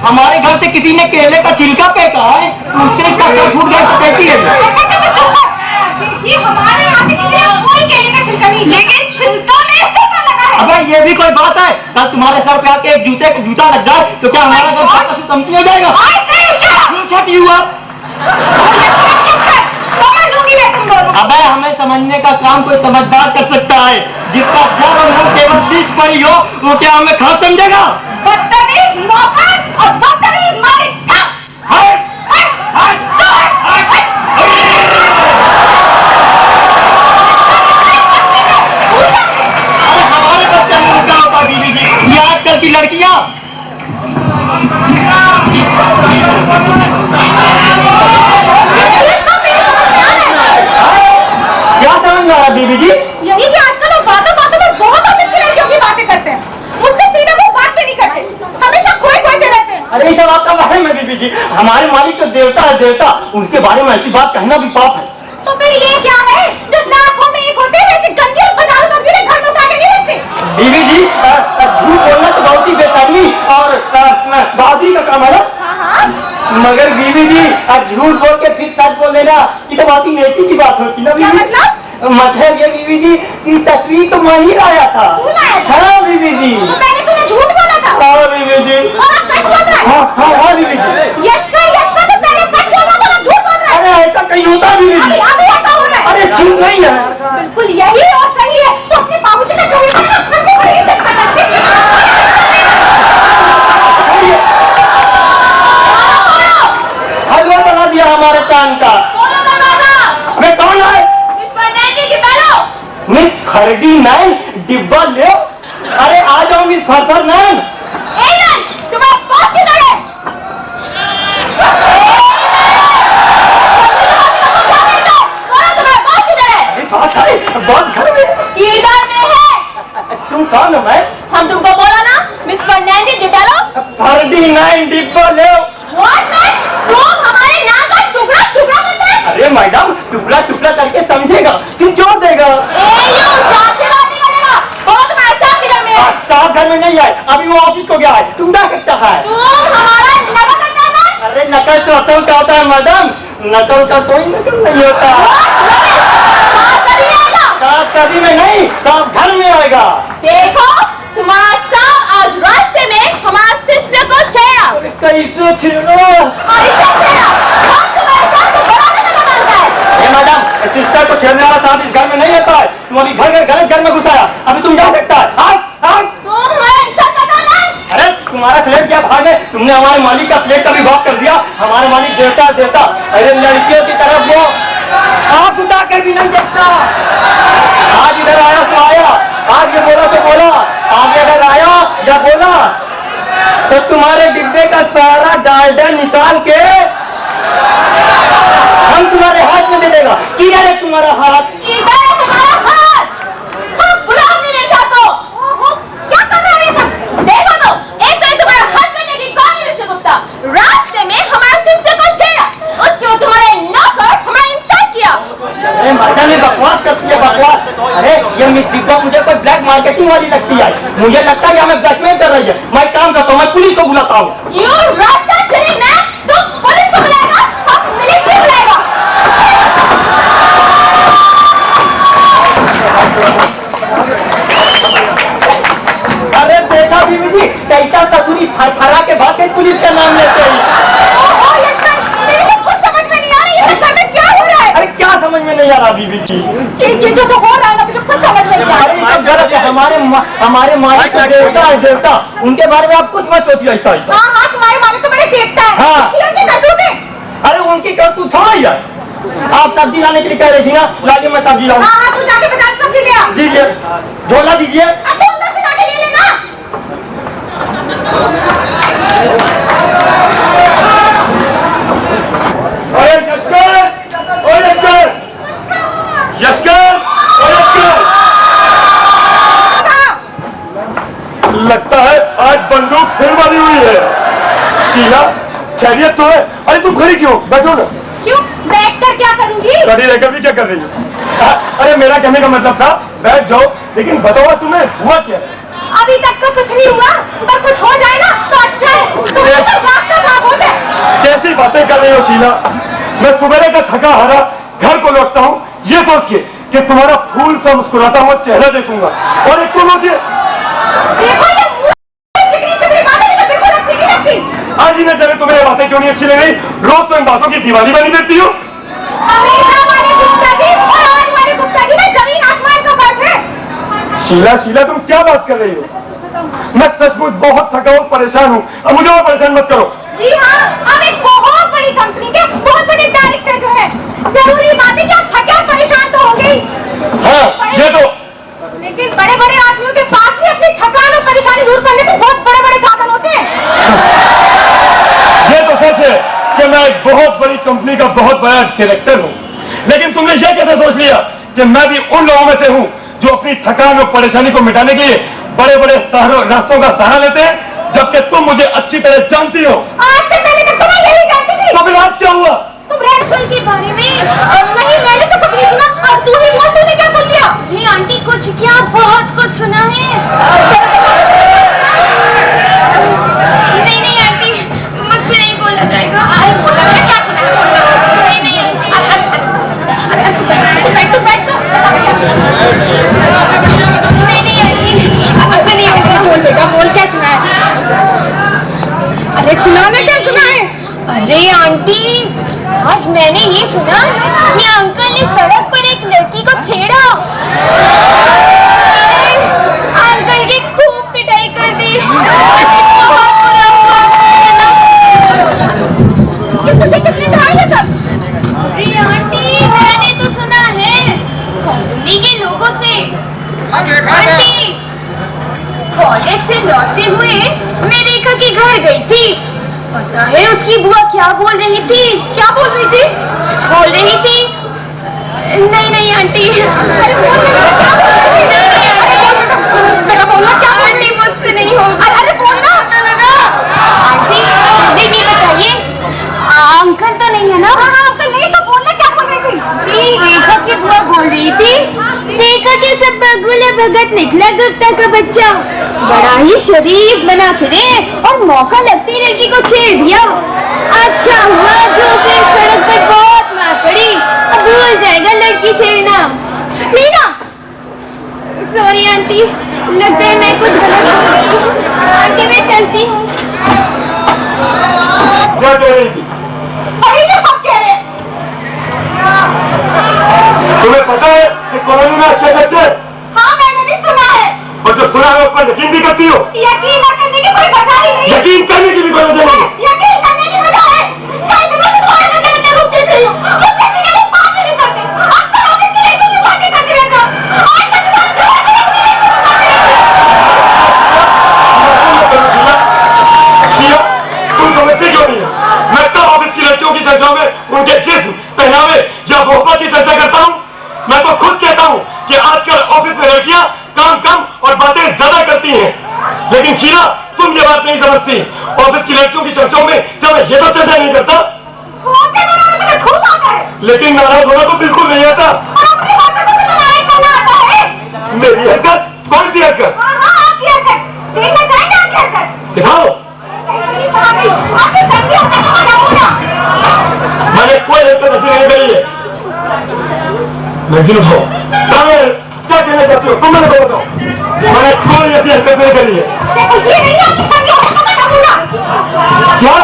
हमारे घर से किसी ने केले का छिलका फेंका है, उससे इसका घर फूट गया तो कैसी है? हमारे यहाँ कोई केले का छिलका नहीं, लेकिन छिलका में इसका लगा है। अब ये भी कोई बात है? कल तुम्हारे सर पे आके एक जूता लग जाए तो क्या हमारा घर कमती हो जाएगा? अबे हमें समझने का काम कोई समझदार कर सकता है, जिसका जब और मुंह केवल बीच पड़ी हो वो क्या हमें खास समझेगा? बदतमीज नौकर और बदतमीज मालिक। अरे हमारे बच्चे में क्या होता बीबी जी? ये आजकल की लड़कियां क्या समझ रहा है बीबी जी? यही कि आजकल लोग बातों में बहुत ऑफिस की लड़कियों की बातें करते हैं, मुझसे सीधा वो बात भी नहीं करते, हमेशा खोए से रहते हैं। अरे ये सब आपका वहम है बीबी जी। हमारे मालिक तो देवता है देवता, उनके बारे में ऐसी बात कहना भी पाप है। तो फिर ये क्या है जो लाखों में एक होते हैं, वैसे गंदी और बाजारों तक भी घर में उठा के नहीं रखते? बीबी जी झूठ बोलना तो बहुत ही बेशर्मी और बहादुरी का काम है ना। मगर बीबी जी झूठ बोल के फिर सच बोल देना ये तो बहुत ही नेकी की बात होती ना बीबी। मतलब ये बीबी जी की तस्वीर तो मैं ही लाया था। हाँ बीबी जी। तो पहले तूने झूठ बोला था। हाँ बीबी जी। और अब सच बोल रहा है। हाँ बीबी जी। यशकर तो पहले सच बोल रहा था, झूठ बोल रहा है। अरे ऐसा कहीं होता बीबी जी? अभी ऐसा हो रहा है। अरे झूठ नहीं है, बिल्कुल यही और सही है। तो अपने बाबूजी का जो हलवा बना दिया हमारे कान का। मैं कौन है? मिस खरडी नैन डिब्बा ले। अरे आ जाओ मिस फरफर नैन। तुम्हारा बॉस किधर है? बॉस घर में इधर में है। तुम कौन हो? मैं हम तुमको बोला ना मिस फर्नांडी डिब्बा लो। खरडी नैन डिब्बा ले। तुम हमारे नाम का टुकड़ा करते हैं। अरे मैडम टुकड़ा करके समझेगा क्यों क्यों देगा? साहब घर में नहीं है, अभी वो ऑफिस को गया है। तुम क्या सकता है? अरे नकल तो असल का होता है मैडम, नकल का कोई नकल नहीं होता। कभी में नहीं, साहब घर में आएगा। देखो तुम्हारा साहब आज रास्ते में हमारा सिस्टर को छेड़ा। कैसे छेड़ा? मैडम सिस्टर को छेड़ने वाला साहब इस घर में नहीं रहता है। तुम अभी घर में घुसाया, अभी तुम जा सकता है। अरे तुम्हारा स्लेट क्या भाग है? तुमने हमारे मालिक का स्लेट का भी भाग कर दिया। हमारे मालिक देवता। अरे लड़कियों की तरफ वो आँख उठा कर भी नहीं देखता। आज इधर आया तो आया, आज ये बोला तो बोला, आगे अगर आया या बोला तो तुम्हारे डिब्बे का सारा डालडा निकाल के हम तुम्हारे हाथ में दे देगा। किधर है तुम्हारा हाथ? क्या कर रहा है सब? देखो तो एक तो तुम्हारा हस्बैंड ने गुप्ता रास्ते में हमारे सिस्टर को छेड़ा, उसके तुम्हारे नौकर हमारा इंसल्ट किया। अरे मैडम ये बकवास करती है बकवास। अरे ये मिस डिब्बा मुझे कोई ब्लैक मार्केटिंग वाली लगती है। मुझे लगता है हमें ब्लैकमेल कर रही है। मैं काम करता हूँ, मैं पुलिस को बुलाता हूँ। तुम पुलिस को बुलाएगा, हम मिलिट्री बुलाएगा। अरे देखा बीबी जी कैसा ससुरी फरफरा के बाद पुलिस का नाम लेते हैं। कुछ समझ में नहीं आ रही है, घर में क्या हो रहा है? अरे क्या समझ में नहीं आ रहा बीबी जी? ये जो हो रहा है ना मुझे कुछ समझ में नहीं आ रहा। अरे गलत है। हमारे मालिक का देवता, उनके बारे में आप कुछ मत सोचिए ऐसा। हाँ तुम्हारे मालिक तो बड़े देवता है। हाँ। अरे उनकी करतूत थोड़ा ही है। आप सब्जी लाने के लिए कह रही थी ना, लाइए मैं सब्जी लाऊं। हाँ तू जाके बाजार से सब्जी ले आ। दीजिए, झोला दीजिए। अब तो उधर से जाके ले लेना। लगता है आज बंदूक फिर बनी हुई है। शीला खैरियत तो है? अरे तुम खड़ी क्यों? बैठो ना। क्यों बैठकर क्या करूंगी? खड़ी रहकर भी क्या कर रही हो? अरे मेरा कहने का मतलब था बैठ जाओ, लेकिन बताओ तुम्हें हुआ क्या? अभी तक तो कुछ नहीं हुआ, पर कुछ हो जाए ना तो अच्छा है। बातें कर रही हो शीला? मैं सुबह का थका हारा घर को लौटता हूँ ये सोच के कि तुम्हारा फूल सा मुस्कुराता हुआ चेहरा देखूंगा, और एक तो मुझे आज ही न जाने तुम्हें ये बातें क्यों नहीं अच्छी लग रही? रोज तो इन बातों की दीवानी बनी देती हो। शीला शीला तुम क्या बात कर रही हो? मैं सचमुच बहुत थका हूँ, परेशान हूँ, अब मुझे और परेशान मत करो। जी हाँ, हम एक बहुत बड़ी कंपनी के बहुत बड़े डायरेक्टर जो है, जरूरी बात है कि आप थके और परेशान तो हो गई। हाँ ये तो, लेकिन बड़े बड़े आदमियों के पास भी अपनी थकान और परेशानी दूर करने के बहुत बड़े बड़े साधन होते हैं। ये तो सच है कि मैं एक बहुत बड़ी कंपनी का बहुत बड़ा डायरेक्टर हूँ, लेकिन तुमने ये कैसे सोच लिया कि मैं भी उन लोगों में से हूँ जो अपनी थकान और परेशानी को मिटाने के लिए बड़े बड़े रास्तों का सहारा लेते हैं, जबकि तुम मुझे अच्छी तरह जानती हो। आज से पहले तक तो मैं यही जानती थी। तो फिर आज क्या हुआ? तुम रेड फूल के बारे में नहीं, मैंने तो कुछ नहीं सुना। अब तूने क्या सुन लिया? नहीं आंटी, कुछ क्या, बहुत कुछ सुना है। नहीं नहीं आंटी, मुझसे नहीं बोला जाएगा। अरे बोला, मैं क्या सुना है? नहीं नहीं आंटी, तू बैठ। नहीं नहीं आंटी, मुझसे नहीं होगा। बोल बेटा बोल, क्या सुना है? अरे सुनाना, क्या सुना है? अरे आंटी, आज मैंने ये सुना कि अंकल ने सड़क पर एक लड़की को छेड़ा। अंकल की खूब पिटाई कर दी। बहुत बुरा हुआ। तुझे किसने कहा ये सब? अरे आंटी, मैंने तो सुना है कॉलोनी के लोगों से। आंटी, कॉलेज से लौटते हुए मैं रेखा के घर गई थी। पता है उसकी बुआ क्या बोल रही थी? क्या बोल रही थी? बोल रही थी, नहीं नहीं आंटी, बेटा बोलना, क्या आंटी मुझसे नहीं होगा। अरे बोलना आंटी, मुझे भी बताइए, अंकल तो नहीं है ना? हाँ अंकल नहीं, तो बोलना, क्या बोल रही थी? जी रेखा की बुआ बोल रही थी, रेखा के सब बगुला भगत निकला गुप्ता का बच्चा, बड़ा ही शरीफ बना फिरे और मौका लगते ही लड़की को छेड़ दिया। अच्छा हुआ जो फिर सड़क पर बहुत मार पड़ी, अब भूल जाएगा लड़की छेड़ना। मीना, सॉरी आंटी, लगता है मैं कुछ गलत हो गई। आंटी मैं चलती हूँ। क्या कह रही थी? वही तो सब कह रहे। तुम्हें पता है कि कॉलोनी में अच्छे बच्चे? हाँ मैंने भी सुना है। और जो सुना है उस पर यकीन भी करती हो? यकीन न करने की कोई वजह ही नहीं। यकीन करने की भी कोई वजह नहीं। यकीन करने की वजह है। कल मैं तुम्हारे बच्चे में रुक रही हूँ, उससे मेरे बात नहीं करते। अब तो हम इसके लिए कुछ बातें करते रहते हो। आज तक तुम समझते क्यों नहीं? मैं तो ऑफिस की लड़कियों की चर्चा में उनके जिस्म, पहनावे या मोहब्बत की चर्चा करता हूँ। मैं तो खुद कहता हूँ कि आजकल ऑफिस में लड़कियां काम कम और बातें ज्यादा करती हैं, लेकिन शीला तुम ये बात नहीं समझती। ऑफिस की लड़कियों की चर्चाओं में जब मैं ये तो चर्चा नहीं करता, खूब आता है, लेकिन नाराज होना तो बिल्कुल नहीं आता। और अपनी बातों को भी नाराज करना आता है। मेरी हरकत? कौन सी हरकत? हाँ आपकी हरकत, देखना चाहेंगे आपकी हरकत? दिखाओ। मैंने कोई हरकत ऐसी नहीं करी है। मैगजीन उठाओ। क्या कहना चाहती हो तुम? मैंने को बताओ, मैंने कोई ऐसी हरकत नहीं करी है। क्या?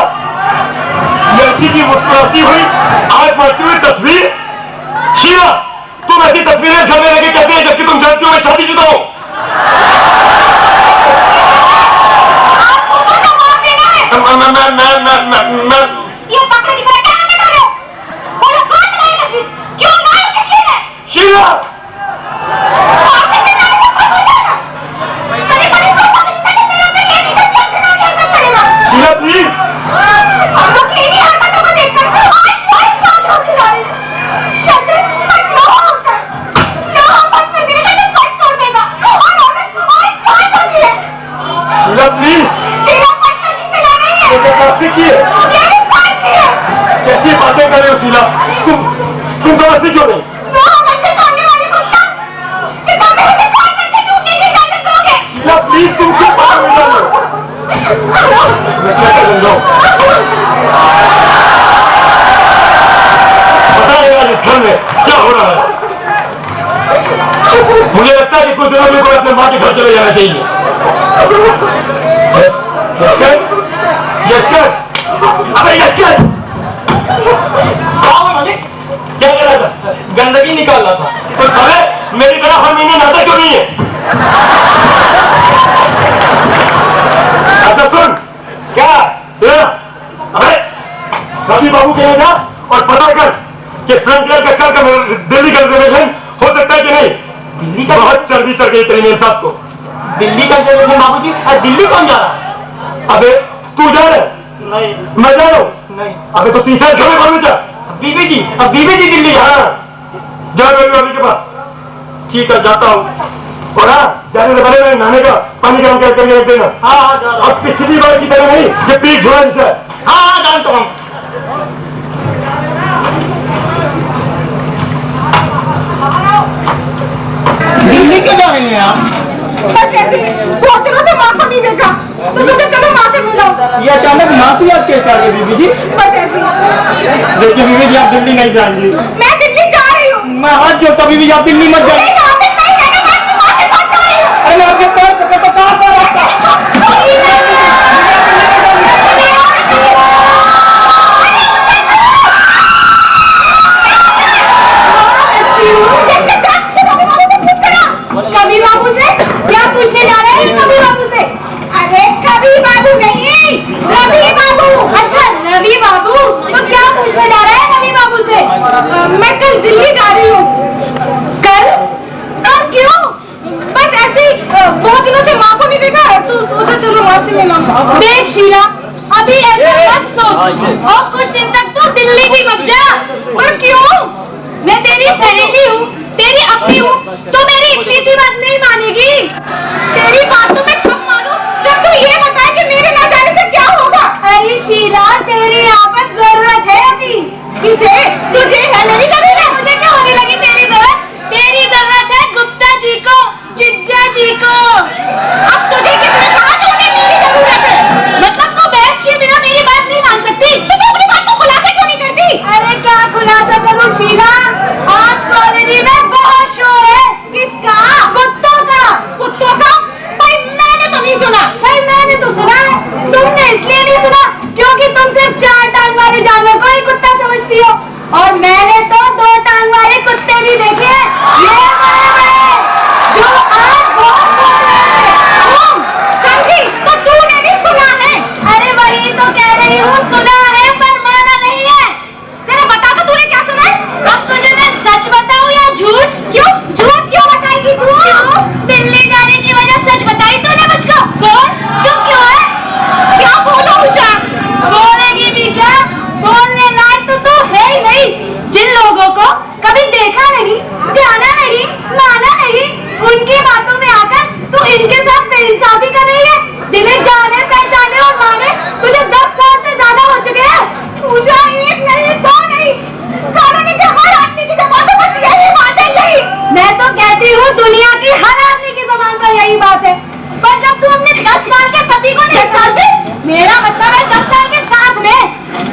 लड़की की मुस्कुराती हुई आज बढ़ती हुई तस्वीर? शीला, तुम ऐसी तस्वीरें घर में लेके कहते हैं जबकि तुम जानती हो मैं शादीशुदा हूं। ये पकड़े की तरह क्या कर रहे हो? बोलो कौन चलाई तस्वीर? क्यों लाए किसने? शीला, शीला प्लीज। शीला प्लीज, कैसी बातें कर रहे हो शीला? तुम समझती क्यों नहीं? शीला प्लीज, तुम क्यों बाहर निकल रहे हो? मैं क्या करूंगा? चले जाना चाहिए। यशकर, यशकर, अबे यशकर, क्या कर रहा था? गंदगी निकाल रहा था। तो अबे मेरी तरह हर महीने नाता क्यों नहीं है? अच्छा सुन, क्या अबे रवि बाबू के यहाँ जा और पता कर कि फ्रंटियर का कल का दिल्ली का रिजर्वेशन हो सकता है कि नहीं। दिल्ली का बहुत चर्बी चढ़ गई तेरी मेरे साथ को। दिल्ली का रिजर्वेशन बाबू जी? दिल्ली कौन जा रहा? अबे तू जा रहा? नहीं। मैं जा रहा हूँ? नहीं। अबे तो तीसरा छोड़े कौन जा? बीबी जी, अब बीबी जी दिल्ली। हाँ जा रही के पास। ठीक है जाता हूँ। और हाँ जाने से पहले मैं नहाने का पानी गरम करके रख देना। हाँ हाँ जा रहा हूँ। और पिछली बार की तरह नहीं ये पीठ झोला जिससे। हाँ हाँ जानता हूँ। दिल्ली क्यों जा रही हैं आप? बस ऐसे बहुत दिनों से माँ को नहीं देखा तो सोचा चलो माँ से मिलो। ये अचानक माँ की याद कैसे आ गई बीबी जी? बस ऐसे। देखिए बीबी जी आप दिल्ली नहीं जाएंगी। मैं दिल्ली जा रही हूँ। मैं हाथ जोड़ता बीबी जी आप दिल्ली मत जाइए। अरे मैं आपके पैर पकड़ तो कहाँ पर आपका? कवि बाबू से क्या पूछने जा रहे हैं? कवि बाबू से? अरे कवि बाबू नहीं, रवि बाबू। अच्छा रवि बाबू, तो क्या पूछने जा रहे हैं रवि बाबू से? मैं कल दिल्ली जा रही हूँ। कल? और क्यों? बस ऐसे ही बहुत दिनों से माँ को नहीं देखा तो सोचा चलो माँ से मिला। देख शीला, अभी ऐसा मत सोच और कुछ दिन तक तो दिल्ली भी मत जा। और क्यों? मैं तेरी सहेली हूँ, तेरी अपनी हूँ, तो मेरी इतनी सी बात नहीं मानेगी? तेरी बात तो मैं कब मानूं जब तू ये बताए कि मेरे ना जाने से क्या होगा? अरे शीला तेरी यहाँ पर जरूरत है अभी। किसे? तुझे है मेरी जरूरत। मुझे क्या होने लगी तेरी जरूरत? तेरी जरूरत है गुप्ता जी को, चिज्जा जी को। अब तुझे किसने कहा कि उन्हें मेरी जरूरत है? मतलब तू बैठ किए बिना मेरी बात नहीं मान सकती? तो तू अपनी बात को खुलासा क्यों नहीं करती? अरे क्या खुलासा करूं शीला? आज कॉलोनी में बहुत शोर है। किसका? कुत्तों का। कुत्तों का? भाई मैंने तो नहीं सुना। भाई मैंने तो सुना है। तुमने इसलिए नहीं सुना क्योंकि तुम सिर्फ 4 टांग वाले जानवर को ही कुत्ता समझती हो और मैंने तो 2 टांग वाले कुत्ते भी देखे हैं। ये बड़े बड़े जो आज बहुत बोल रहे हैं। समझी? तो तूने भी सुना है? अरे वही तो कह रही हूँ, सुना है पर माना नहीं है। जरा बता तो तूने क्या सुना है? अब तुझे मैं सच बताऊं या झूठ? क्यों झूठ क्यों बताएगी तू? दिल्ली जाने की वजह सच बताई तूने मुझको। बोल, चुप क्यों है? क्या बोलो उषा? बोलेगी भी क्या? बोलने लायक तो तू है ही नहीं। जिन लोगों को कभी देखा नहीं, जाना नहीं, माना नहीं, उनकी बातों में आकर तू इनके साथ बेइंसाफी कर रही है। जिन्हें जाने पहचाने और माने तुझे 10 साल से ज्यादा हो चुके हैं। उषा एक नहीं, 2 नहीं, कॉलोनी के हर आदमी की जबान पर बस यही बात है। यही मैं तो कहती हूँ दुनिया की हर आदमी की जबान पर यही बात है। पर जब तू अपने 10 साल के पति को नहीं समझती, मेरा मतलब है 10 साल के साथ में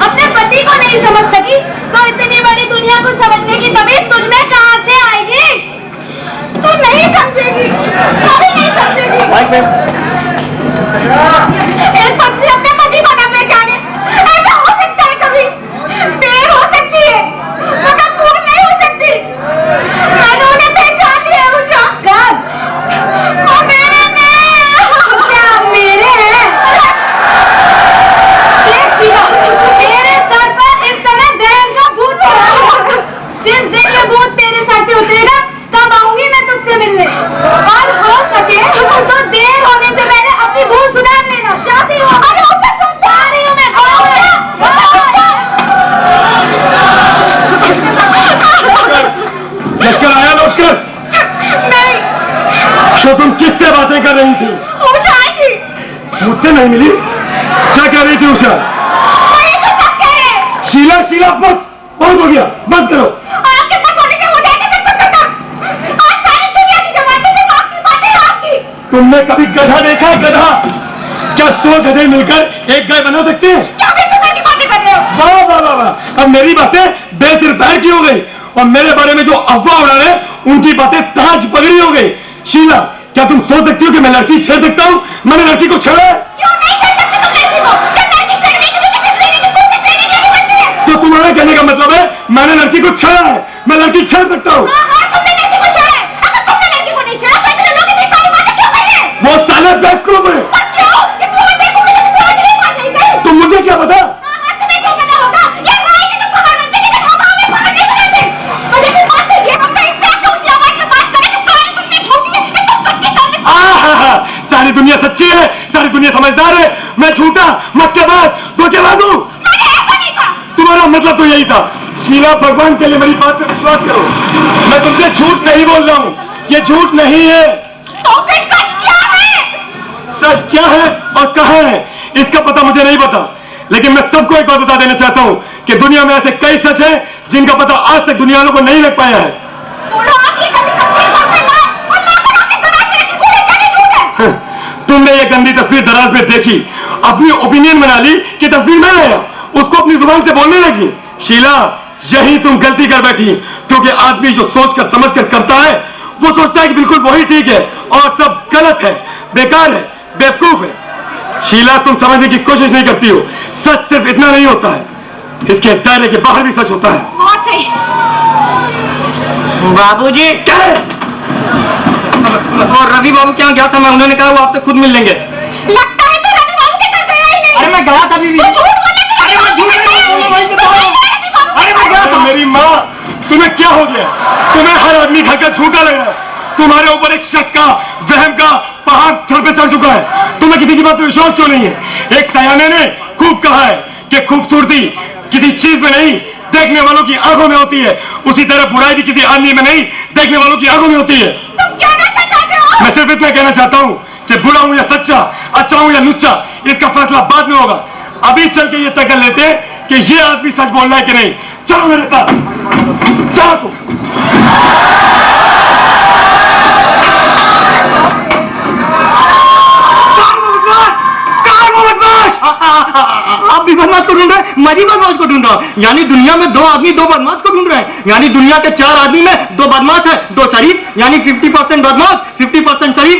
अपने पति को नहीं समझ सकी, तो इतनी बड़ी दुनिया को समझने की तमीज तुझ में कहाँ से आएगी? तू नहीं समझेगी, कभी नहीं समझेगी। एक पत्नी अपने पति को न पहचाने, ऐसा हो सकता है कभी? देर हो सकती है मगर भूल नहीं हो सकती। मैंने उन्हें पहचान लिया उषा। कब? और मेरे क्या मेरे हैं? देख शीला, मेरे सर पर इस समय बहन का भूत है। जिस दिन ये भूत तेरे सर से उतरेगा तब आऊंगी मैं तुझसे मिलने। और हो सके तो देर होने से पहले अपनी भूल सुधार लेना। चाहती हूँ? अरे उषा सुनता रही हूँ मैं। लश्कर आया लौटकर? नहीं। तो तुम किससे बातें कर रही थी? उषा आई थी। मुझसे नहीं मिली? क्या कह रही थी उषा? वही जो सब कह रहे हैं। शीला शीला बस बहुत हो गया, बंद करो। आपके पास होने से मुझे कैसे कुछ करता? आज सारी दुनिया की जबान से आपकी बातें आपकी। तुमने कभी गधा देखा? गधा? क्या 100 गधे मिलकर एक गाय बना सकते हैं? क्या बेसुरा की बातें कर रहे हो? वाह वाह वाह वाह, अब मेरी बातें बेसिर पैर की हो गई और मेरे बारे में जो अफवाह उड़ा रहे उनकी बातें ताज पगड़ी हो गई। शीला क्या तुम सोच सकती हो कि मैं लड़की छेड़ सकता हूँ? मैंने लड़की को छेड़ा है। क्यों नहीं छेड़ सकते तुम लड़की को? क्या लड़की छेड़ने के लिए किसी ट्रेनिंग स्कूल से ट्रेनिंग लेनी पड़ती है? तो तुम्हारा कहने का मतलब है मैंने लड़की को छेड़ा है, मैं लड़की छेड़ सकता हूँ? हाँ, तुमने लड़की को छेड़ा है। अगर तुमने लड़की को नहीं छेड़ा तो इतने लोग इतनी सारी बातें क्यों कर रहे हैं? वो साले बेवकूफ है। पर क्यों? इसको मैं देखूंगी तो किसी और के लिए बात नहीं गई। तुम मुझे क्या बता? हाँ, तुम्हें क्यों पता होगा? ये राय के तुम बाहर बनते, लेकिन हम हमें बाहर नहीं बनाते। मुझे भी बात है, ये हम तो इससे ऐसे ऊंची आवाज में बात करें कि सारी दुनिया झूठी है, ये तुम सच्ची साबित। सारी दुनिया सच्ची है, सारी दुनिया समझदार है, मैं झूठा मक्केबाज धोखेबाज हूँ। मैंने ऐसा नहीं कहा। तुम्हारा मतलब तो यही था। शीला, भगवान के लिए मेरी बात पे विश्वास करो, मैं तुमसे झूठ नहीं बोल रहा हूँ, ये झूठ नहीं है। तो फिर सच क्या है? सच क्या है और कहाँ है इसका पता मुझे नहीं पता, लेकिन मैं सबको एक बात बता देना चाहता हूँ कि दुनिया में ऐसे कई सच है जिनका पता आज तक दुनिया वालों को नहीं लग पाया है। बोलो, आप ये गंदी तस्वीर कौन फैलाए और लाकर आपने दराज में रखी, बोले क्या नहीं झूठ है? तुमने ये गंदी तस्वीर दराज में देखी, अपनी ओपिनियन बना ली कि तस्वीर मैं लाया, उसको अपनी जुबान से बोलने लगी। शीला, यही तुम गलती कर बैठी, क्योंकि आदमी जो सोच कर समझ कर करता है वो सोचता है कि बिल्कुल वही ठीक है और सब गलत है, बेकार है, बेवकूफ है। शीला, तुम समझने की कोशिश नहीं करती हो, सच सिर्फ इतना नहीं होता है, इसके दायरे के बाहर भी सच होता है। बहुत सही। बाबूजी, क्या है? और रवि बाबू क्या गया था, मैं उन्होंने कहा वो आपसे खुद मिल लेंगे। लगता है तो रवि बाबू के घर गया ही नहीं। अरे मैं गया था बीवी। तो झूठ बोले कि अरे मैं झूठ नहीं बोल रहा हूँ, अरे मैं गया था। मेरी माँ, तुम्हें क्या हो गया? तुम्हें हर आदमी घर का झूठा लग रहा है, तुम्हारे ऊपर एक शक का, वहम का पहाड़ सर पे चढ़ चुका है। तुम्हें किसी की बात पर विश्वास क्यों नहीं है? एक सयाने ने खूब कहा है कि खूबसूरती किसी चीज में नहीं, देखने वालों की आंखों में होती है, उसी तरह बुराई भी किसी आदमी में नहीं, देखने वालों की आंखों में होती है। तुम क्या कहना चाहते हो? मैं सिर्फ इतना कहना चाहता हूँ कि बुरा हूं या सच्चा, अच्छा हूं या लुच्चा, इसका फैसला बाद में होगा। अभी चल के ये तय कर लेते हैं कि ये आदमी सच बोल रहा है कि नहीं। चलो मेरे साथ, चलो तुम। आप भी बदमाश को ढूंढ रहे हैं, मैं भी बदमाश को ढूंढ रहा हूँ। यानी दुनिया में दो आदमी दो बदमाश को ढूंढ रहे हैं, यानी दुनिया के 4 आदमी में 2 बदमाश है, 2 शरीफ, यानी 50% बदमाश 50% शरीफ।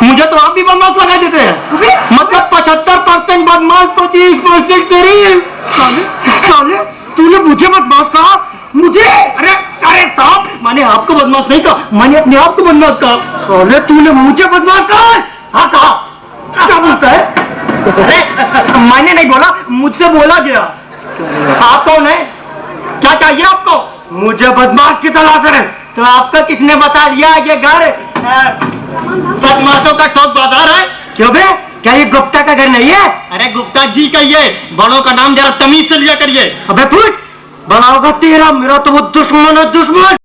मुझे तो आप भी बदमाश लगा देते हैं, मतलब 75% बदमाश 25% शरीफ। साले, तूने मुझे बदमाश कहा? मुझे? अरे अरे साहब, मैंने आपको बदमाश नहीं कहा, मैंने अपने आप को बदमाश कहा। साले, तूने मुझे बदमाश कहा? हाँ कहा। क्या बोलता है? अरे मैंने नहीं बोला, मुझसे बोला गया। आप कौन है? क्या चाहिए आपको? मुझे बदमाश की तलाश है। तो आपको किसने बता दिया ये घर बदमाशों का ठोक बाजार है? क्यों बे, क्या ये गुप्ता का घर नहीं है? अरे गुप्ता जी का ये, बड़ों का नाम जरा तमीज से लिया करिए। अबे फुट, बड़ा होगा तेरा, मेरा तो वो दुश्मन है, दुश्मन।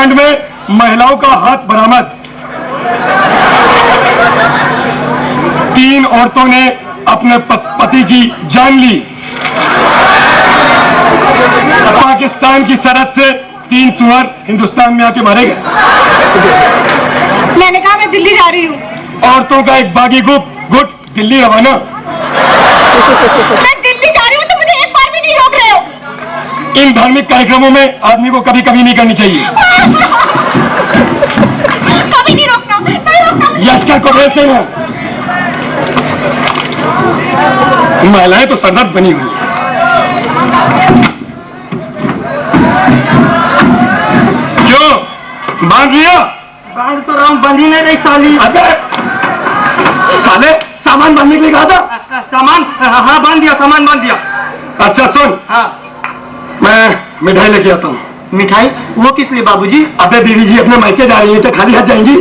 कांड में महिलाओं का हाथ बरामद। 3 औरतों ने अपने पति की जान ली। पाकिस्तान की सरहद से 3 सुअर हिंदुस्तान में आके मारे गए। मैंने कहा मैं दिल्ली जा रही हूँ। औरतों का एक बागी गुट दिल्ली रवाना। मैं दिल्ली जा रही हूँ तो मुझे एक बार भी नहीं रोक रहे हो। इन धार्मिक कार्यक्रमों में आदमी को कभी कभी नहीं करनी चाहिए। कभी नहीं रोकना, नहीं रोकना। यशकर को भेजते हैं। महिलाएं तो सरहद बनी हुई। क्यों बांध लिया? बांध तो राम बंधी नहीं रही साली। अबे साले सामान बांधने के लिए कहा था। सामान हाँ बांध दिया, सामान बांध दिया। अच्छा सुन, हाँ मैं मिठाई लेके आता हूँ। मिठाई वो किस लिए बाबूजी? अबे बीवी जी अपने मायके जा रही है तो खाली हाथ जाएंगी?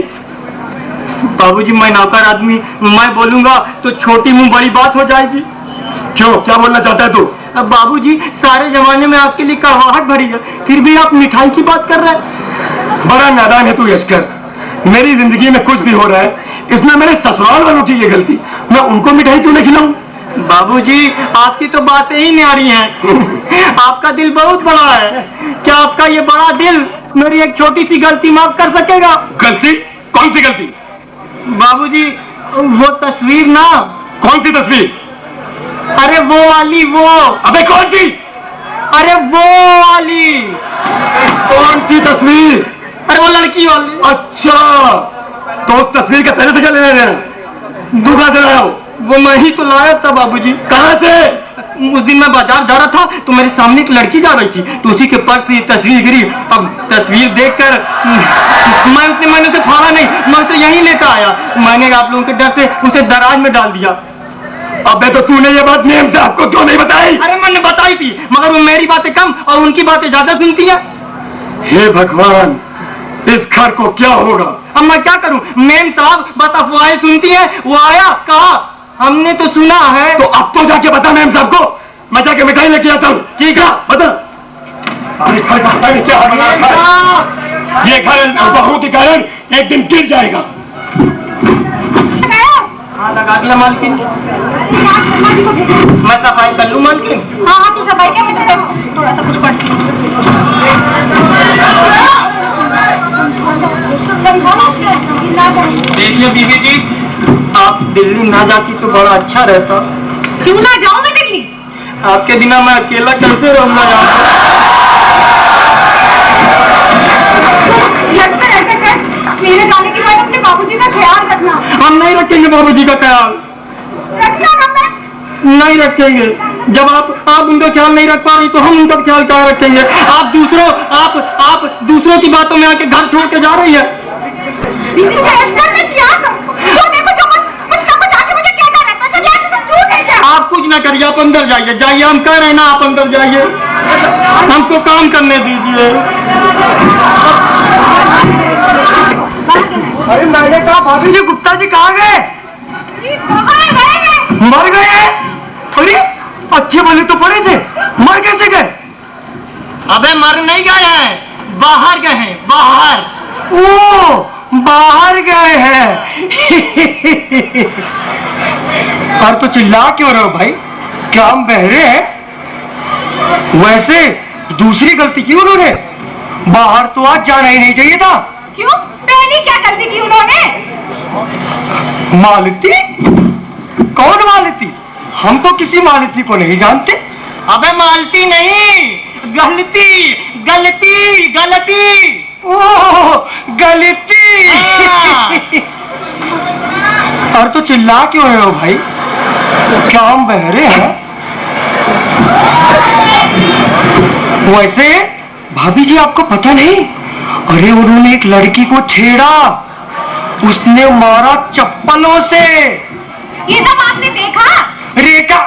बाबूजी मैं नौकर आदमी, मैं बोलूंगा तो छोटी मुंह बड़ी बात हो जाएगी। क्यों, क्या बोलना चाहता है तू? अब बाबूजी सारे जमाने में आपके लिए कड़वाहट भरी है, फिर भी आप मिठाई की बात कर रहे हैं। बड़ा नादान है तू यशकर। मेरी जिंदगी में कुछ भी हो रहा है, इसमें मेरे ससुराल वालों की ये गलती। मैं उनको मिठाई क्यों नहीं खिलाऊं? बाबूजी आपकी तो बातें ही न्यारी हैं। आपका दिल बहुत बड़ा है। क्या आपका ये बड़ा दिल मेरी एक छोटी सी गलती माफ कर सकेगा? गलती? कौन सी गलती? बाबूजी वो तस्वीर ना। कौन सी तस्वीर? अरे वो वाली, वो। अबे कौन सी? अरे वो वाली। कौन सी तस्वीर? अरे वो लड़की वाली। अच्छा, तो उस तस्वीर का तेरे से क्या लेना देना? दूसरा से लाया हो? वो मैं ही तो लाया था बाबूजी। कहाँ से? उस दिन मैं बाजार जा रहा था तो मेरे सामने एक लड़की जा रही थी, तो उसी के पर्स से ये तस्वीर गिरी। अब तस्वीर देखकर मैं उतने महीने से फाड़ा नहीं, मैं उसे यहीं लेता आया। मैंने आप लोगों के डर से उसे दराज में डाल दिया। अबे तो तूने ये बात नियम से आपको क्यों नहीं बताई? अरे मैंने बताई थी, मगर वो मेरी बातें कम और उनकी बातें ज्यादा सुनती है। हे भगवान, इस घर को क्या होगा? अब मैं क्या करूं? मेम साहब बस अफवाहें सुनती हैं। वो आया, कहा, हमने तो सुना है। तो अब तो जाके बता मेम साहब को। मैं जाके मिठाई लेके आता हूँ। ठीक है, बता। अरे घर का पता नहीं क्या हो रहा है। ये घर बहू के कारण एक दिन गिर जाएगा। हाँ लगा दिया मालकिन। मैं सफाई कर लूं मालकिन? हाँ हाँ, तू सफाई क्या, मैं तो थोड़ा सा कुछ पढ़ती हूँ। देखिए बीबी जी, आप दिल्ली ना जाती तो बड़ा अच्छा रहता। क्यों ना जाऊँ मैं दिल्ली? आपके बिना मैं अकेला कैसे रहूंगा यहाँ? यशकर ऐसा कर, मेरे जाने के बाद अपने बाबूजी का ख्याल रखना। हम नहीं रखेंगे बाबूजी का ख्याल। रखना ना। मैं नहीं रखेंगे। जब आप उनका ख्याल नहीं रख पा रही तो हम उनका ख्याल क्या रखेंगे? आप दूसरों की बातों में आके घर छोड़ के जा रही है। यशकर मैं क्या करूँ? जो देखो जो कुछ ना कुछ आके मुझे कहता रहता है, तो जैसे सब झूठ है क्या? आप कुछ ना करिए, आप अंदर जाइए। जाइए, हम कह रहे हैं ना, आप अंदर जाइए। हमको काम करने दीजिए। अरे मैंने कहा भाभी जी, गुप्ता जी कहाँ गए? मर गए? अरे अच्छे बोले तो पड़े थे, मर कैसे गए? अबे मर नहीं गए हैं, बाहर गए हैं, बाहर। ओ, बाहर गए हैं। और तो चिल्ला क्यों रहे हो भाई? क्या हम बहरे हैं? वैसे दूसरी गलती की उन्होंने? बाहर तो आज जाना ही नहीं चाहिए था। क्यों? पहली क्या गलती की उन्होंने? मालती? कौन मालती? हम तो किसी मालती को नहीं जानते। अबे मालती नहीं, गलती गलती गलती। ओह, गलती। और तो चिल्ला क्यों रहे हो भाई? क्या हम बहरे हैं? वैसे भाभी जी आपको पता नहीं? अरे उन्होंने एक लड़की को छेड़ा, उसने मारा चप्पलों से। ये सब आपने देखा? रेखा?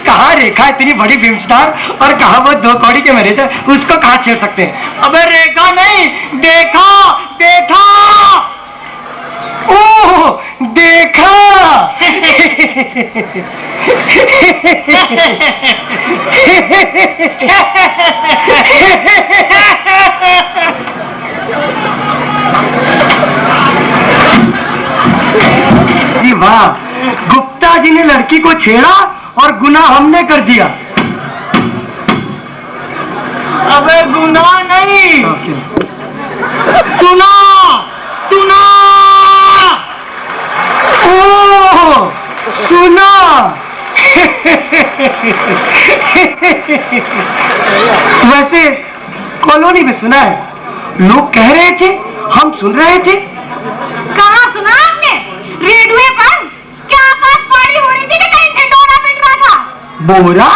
कहा रेखा इतनी बड़ी फिल्म स्टार, और कहा वो 2 कौड़ी के मैनेजर, उसको कहाँ छेड़ सकते हैं? अबे रेखा नहीं, देखा देखा। ओह, देखा। गुप्ता जी ने लड़की को छेड़ा और गुनाह हमने कर दिया। अबे गुनाह नहीं, सुना सुना। ओह सुना। वैसे कॉलोनी में सुना है, लोग कह रहे थे, हम सुन रहे थे। कहाँ सुना आपने? रेडियो पर? क्या आकाश पारी हो रही थी कि कहीं ढिंढोरा पिट रहा था? बोरा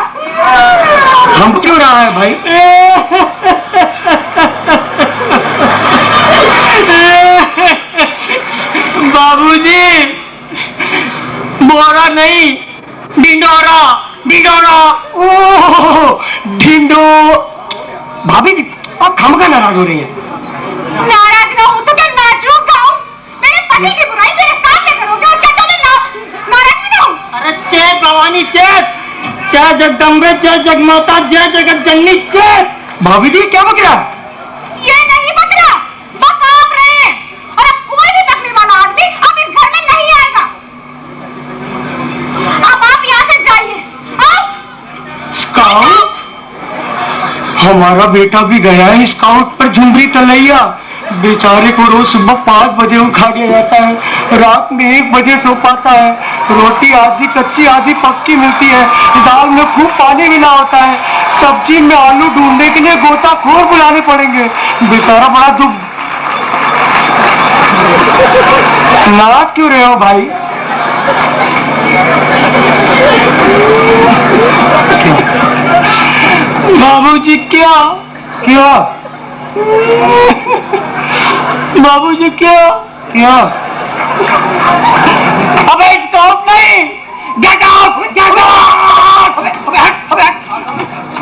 हम क्यों रहा है भाई? बाबूजी, बोरा नहीं, ढिंडोरा ढिंडोरा। ओह ढिंडो। भाभी जी आप खामखा नाराज हो रही हैं। नाराज ना हूँ तो क्या नाचूं गाऊं? मेरे पति की बुराई मेरे सामने करोगे और क्या तुम नाराज भी ना हूँ? अरे चेत भवानी चेत, जय जगदम्बे, जय जगमाता, जय जगत जननी चेत। भाभी जी क्या बक रहा है? ये नहीं बक रहा, बक आप रहे हैं। और अब कोई भी तकलीफ वाला आदमी अब इस घर में नहीं आएगा। अब आप यहाँ से जाइए। स्काउट? हमारा बेटा भी गया है स्काउट पर झुमरी तलैया। बेचारे को रोज सुबह 5 बजे उठा दिया जाता है, रात में 1 बजे सो पाता है। रोटी आधी कच्ची आधी पक्की मिलती है, दाल में खूब पानी मिला होता है, सब्जी में आलू ढूंढने के लिए गोताखोर बुलाने पड़ेंगे। बेचारा बड़ा दुख। नाराज क्यों रहे हो भाई? बाबूजी क्या क्या बाबूजी क्या? क्या? अबे स्टॉप नहीं, गेट आउट गेट आउट। अबे हट।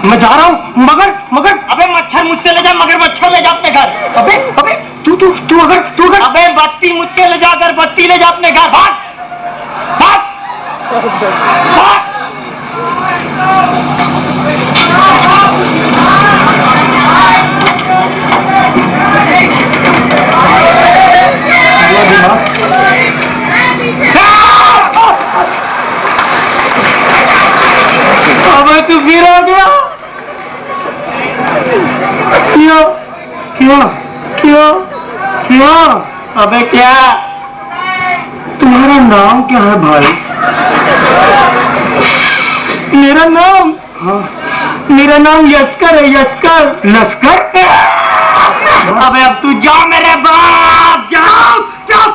मैं जा रहा हूँ मगर मगर। अबे मच्छर मुझसे ले जा, मगर मच्छर ले जा अपने घर। अबे अबे तू अगर अबे बत्ती मुझसे ले जाकर बत्ती ले जा अपने घर। भाग भाग भाग। अबे तू फिर आ गया। क्या क्या क्या क्या? अबे क्या? तुम्हारा नाम क्या है भाई? मेरा नाम? हाँ मेरा नाम यस्कर है, यस्कर। लश्कर? अबे अब तू जा मेरे बाप, जाओ जाओ।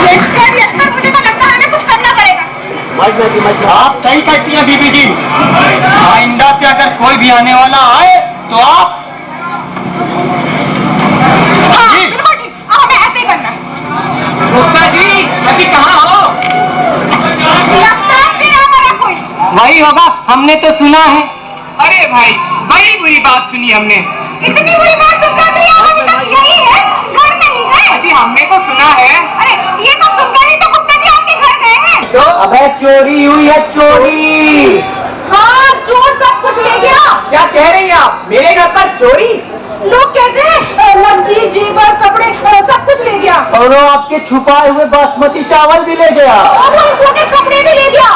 यशकर यशकर, मुझे तो लगता है हमें कुछ करना पड़ेगा। आप सही कहती हैं बीबी जी। आइंदा से अगर कोई भी आने वाला आए तो आप हाँ, बिल्कुल ठीक। अब हमें ऐसे ही करना है। गुप्ता जी अभी कहाँ हो? लगता है फिर हमारा कोई। वही होगा, हमने तो सुना है। अरे भाई बड़ी बुरी बात सुनी हमने। इतनी बुरी बात सुनकर भी आप अभी तक यही है, घर नहीं है? अभी हमने तो सुना है। अरे ये सब सुनकर ही तो गुप्ता जी आपके घर गए हैं। अबे चोरी हुई है, चोरी। हाँ, चोर सब कुछ ले गया। क्या कह रही हैं आप? मेरे घर पर चोरी? लोग कहते हैं नकदी, जेवर, कपड़े सब कुछ ले गया। और वो आपके छुपाए हुए बासमती चावल भी ले गया, और वो इम्पोर्टेड कपड़े भी ले गया।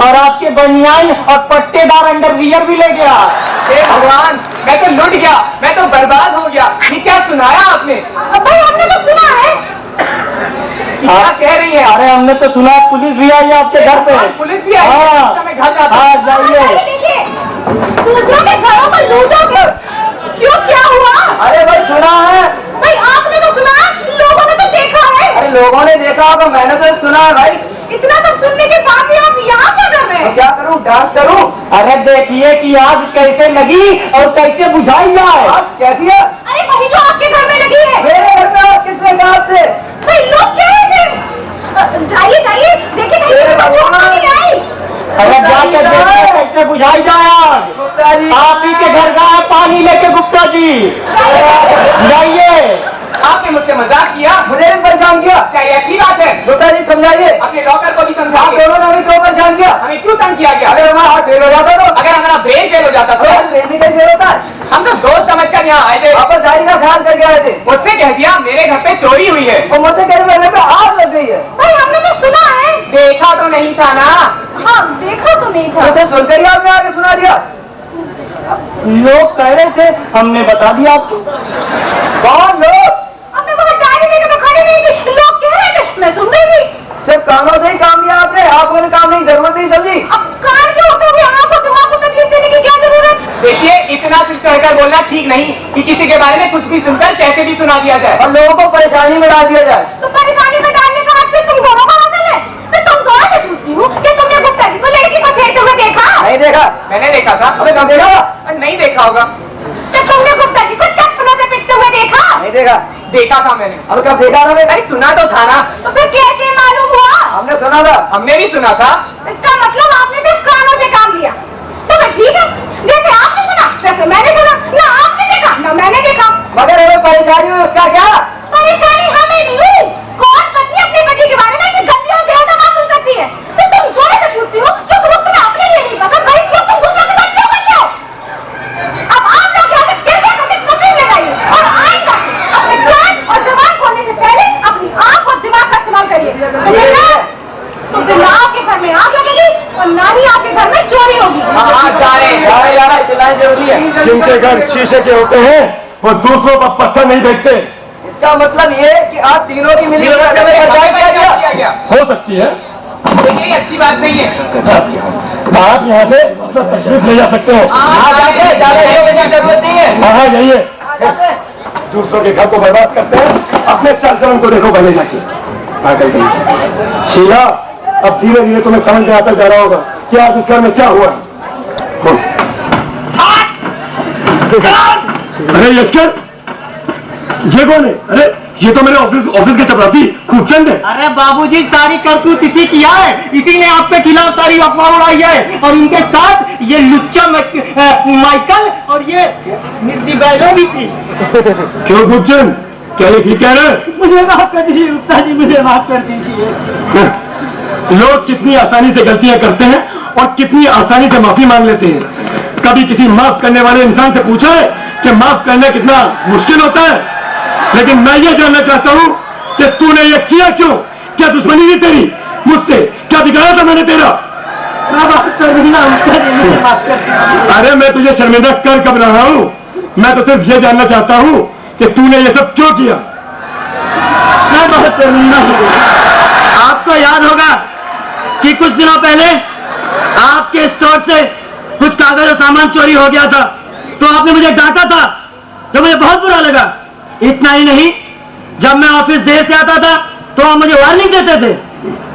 और आपके बनियान और पट्टेदार अंडरवियर भी ले गया। हे भगवान, मैं तो लुट गया, मैं तो बर्बाद हो गया। ये क्या सुनाया आपने? भाई हमने तो सुना है। क्या कह रही है? अरे हमने तो सुना है पुलिस भी आई है आपके घर पे। पुलिस भी आई? अच्छा, मैं घर जाता हूँ। हाँ जाइए। देखिए, दूसरों के घरों को लूटोगे। क्यों, क्या हुआ? अरे भाई सुना है। भाई आपने तो सुना, लोगों ने तो देखा है। अरे लोगों ने देखा होगा, मैंने तो सुना है भाई। इतना सब सुनने के बाद भी आप यहाँ क्या कर रहे तो हैं? क्या करूं, डांस करूं? अरे देखिए कि आग कैसे लगी और कैसे बुझाई जाए। आप कैसी है? अरे वही जो आपके घर में लगी है। मेरे घर में आप किसने कहा आपसे? भाई लोग कह रहे थे। जाइए जाइए, देखिए कहीं कुछ चोट तो नहीं आई। अरे जाके देखिए कैसे बुझाई जाए आग। गुप्ता जी, आप ही के घर गए पानी लेके गुप्ता जी। जाइए। आपने मुझसे मजाक किया, मुझे भी परेशान किया। क्या ये अच्छी बात है? गुप्ता जी समझाइए, अपने डॉक्टर को भी समझाइए। आप दोनों ने हमें क्यों परेशान किया? हमें क्यों तंग किया गया? अगर हमारा हार्ट फेल हो जाता तो, अगर हमारा ब्रेन फेल हो जाता तो, ब्रेन भी फेल होता है। हम तो दोस्त समझकर यहाँ आए थे। वापस जाने का ख्याल करके आए थे। मुझसे कह दिया मेरे घर पे चोरी हुई है। और मुझसे कह रहे घर पे आग लग गई है। भाई हमने तो सुना है। देखा तो नहीं था ना। हाँ देखा तो नहीं था। उसे सुनकर ही आपने आगे सुना दिया। लोग कह रहे थे, हमने बता दिया आपको। कौन लोग? आपने वहाँ डायरी लेकर तो खड़ी नहीं थी, लोग कह रहे थे, मैं सुन रही थी। सिर्फ कानों से ही काम लिया आपने, आंखों ने काम नहीं, जरूरत नहीं समझी। अब कान क्यों होते हुए आपको दिमाग को तकलीफ देने की क्या जरूरत? देखिए इतना सिर चढ़कर बोलना ठीक नहीं कि किसी के बारे में कुछ भी सुनकर कैसे भी सुना दिया जाए। और लोगों को परेशानी में डाल दिया जाए। तो परेशानी में डालने का हक सिर्फ तुम दोनों का हासिल है। मैं तुम दोनों से पूछती हूँ कि तुमने गुप्ता जी को लड़की को छेड़ते हुए देखा? नहीं देखा। मैंने देखा था। अबे कब देखा? नहीं देखा होगा। तो तुमने गुप्ता जी को चप्पलों से पिटते हुए देखा? नहीं देखा। देखा था मैंने। अब कब देखा था? अरे सुना तो था ना। तो फिर कैसे मालूम हुआ? हमने सुना था। हमने भी सुना था। इसका मतलब आपने सिर्फ कानों से काम लिया। तो फिर ठीक है, जैसे आपने सुना वैसे मैंने सुना। ना आपने देखा ना मैंने देखा। मगर हमें परेशानी हुई, उसका क्या? परेशानी हमें नहीं हुई। कौन पत्नी अपने पति के बारे में इतनी गंदी और बेहतर बात सुन सकती है? तो तुम दोनों से पूछती हो जो वक्त में अपने लिए नहीं पता, भाई तुम दूसरों के साथ क्यों करते हो? अब आप लोग यहाँ से कृपया करके तशरीफ ले जाइए और आइंदा अपने कान और जुबान खोलने से पहले अपनी आंख और दिमाग का इस्तेमाल करिए। तो फिर ना आपके घर में आग लगेगी और ना ही आपके घर में चोरी होगी। हाँ जा रहे चिल्लाने जरूरी है। जिनके घर शीशे के होते हैं वो दूसरों पर पत्थर नहीं फेंकते। इसका मतलब ये कि आप तीनों की मिली भगत से हमें परेशान किया गया। हो सकती है। ये अच्छी बात नहीं है। आप यहाँ पे अपना तशरीफ ले जा सकते हो। जरूरत नहीं है। हाँ जाइए। दूसरों के घर को बर्बाद करते हैं, अपने चाल चलन को देखो पहले जाके। पागल कहीं। शीला, अब धीरे धीरे तुम्हें समझ में आता जा रहा होगा कि आज इस घर में क्या हुआ है। अरे यशकर, ये कौन है? अरे ये तो मेरे ऑफिस के चपरासी खूबचंद है। अरे बाबूजी, सारी करतूत इसी किया है, इसी ने आपके खिलाफ सारी अफवाह उड़ाई है। और इनके साथ ये लुच्चा माइकल और ये मिर्ची बैलो भी थी। क्यों खूबचंद, क्या ये ठीक कह रहे? मुझे माफ कर दीजिए गुप्ता जी, मुझे माफ कर दीजिए। लोग कितनी आसानी से गलतियां करते हैं और कितनी आसानी से माफी मांग लेते हैं। कभी किसी माफ करने वाले इंसान से पूछा है कि माफ करना कितना मुश्किल होता है? लेकिन मैं ये जानना चाहता हूँ कि तूने ये किया क्यों? क्या दुश्मनी थी तेरी मुझसे? क्या बिगाड़ा था मैंने तेरा? अरे मैं तुझे शर्मिंदा कर कब रहा हूँ? मैं तो सिर्फ ये जानना चाहता हूँ कि तूने ये सब क्यों किया। मैं बहुत शर्मिंदा हूँ। आपको याद होगा कि कुछ दिनों पहले आपके स्टोर से कुछ कागज और सामान चोरी हो गया था, तो आपने मुझे डांटा था, जो मुझे बहुत बुरा लगा। इतना ही नहीं, जब मैं ऑफिस देर से आता था तो आप मुझे वार्निंग देते थे।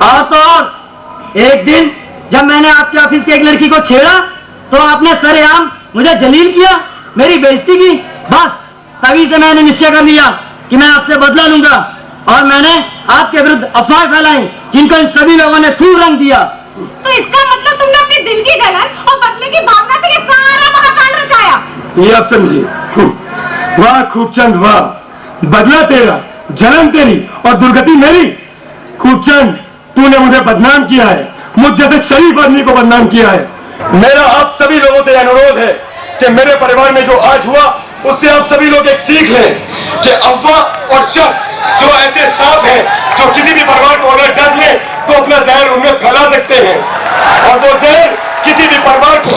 और तो और एक दिन जब मैंने आपके ऑफिस की एक लड़की को छेड़ा तो आपने सरेआम मुझे जलील किया, मेरी बेइज्जती की। बस तभी से मैंने निश्चय कर लिया कि मैं आपसे बदला लूंगा, और मैंने आपके विरुद्ध अफवाह फैलाई जिनको इन सभी लोगों ने खूब रंग दिया। तो इसका मतलब तुमने अपने दिल की जलन और बदले की भावना से ये सारा महाकांड रचाया। ये आप समझिए। वाह खूबचंद वाह, बदला तेरा, जलन तेरी और दुर्गति मेरी। खूबचंद, तूने मुझे बदनाम किया है, मुझ जैसे शरीफ आदमी को बदनाम किया है। मेरा आप सभी लोगों से अनुरोध है कि मेरे परिवार में जो आज हुआ उससे आप सभी लोग एक सीख लें कि अफवाह और शक जो ऐसे सांप हैं जो किसी भी परिवार को अगर डस ले तो अपना जहर उनमें फैला सकते हैं, और वो जहर किसी भी परिवार को